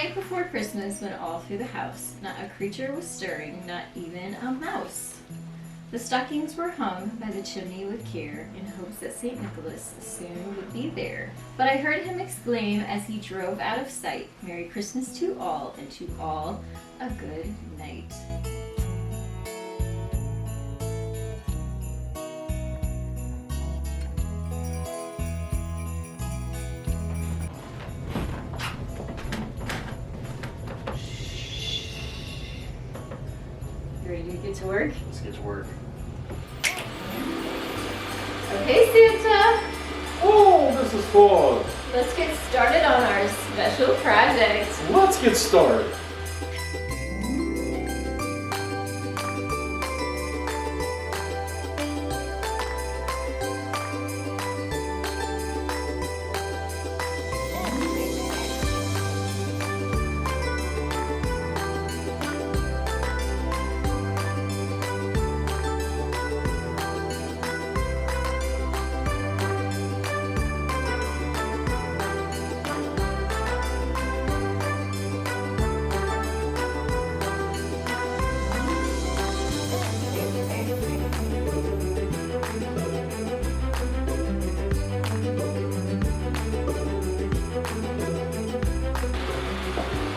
night before Christmas went all through the house. Not a creature was stirring, not even a mouse. The stockings were hung by the chimney with care, in hopes that St. Nicholas soon would be there. But I heard him exclaim as he drove out of sight, "Merry Christmas to all, and to all a good night." You ready to get to work? Let's get to work. Okay, Santa. Oh, this is fun. Let's get started on our special project. Let's get started.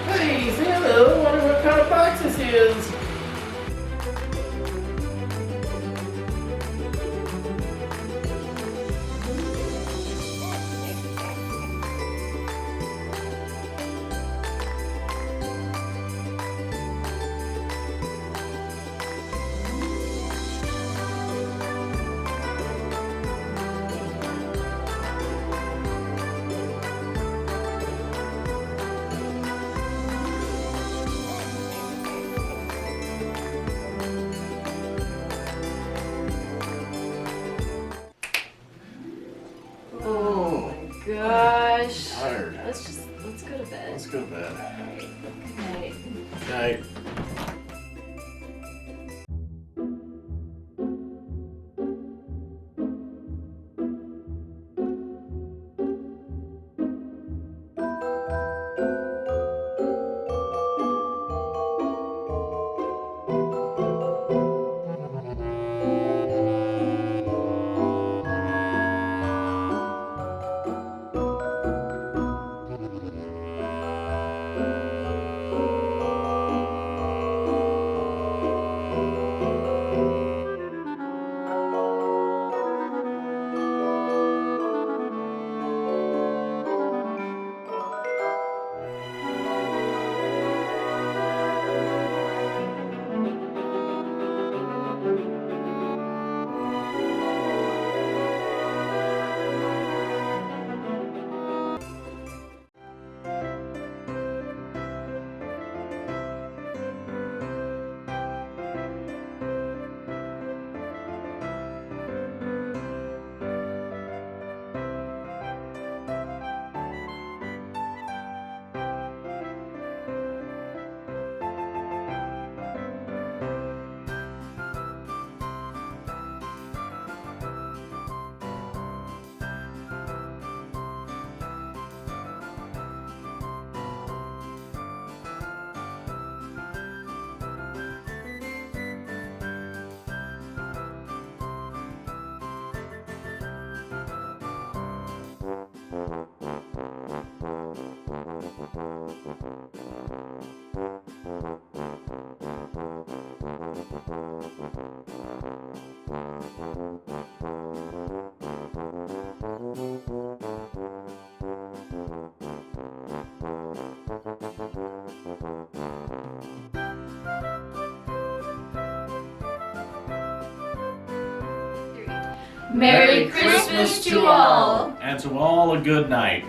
Hey, Santa, I wonder what kind of box this is. Oh my gosh. Tired. Let's go to bed. Let's go to bed. Good night. Night. Merry Christmas to all. And to all a good night.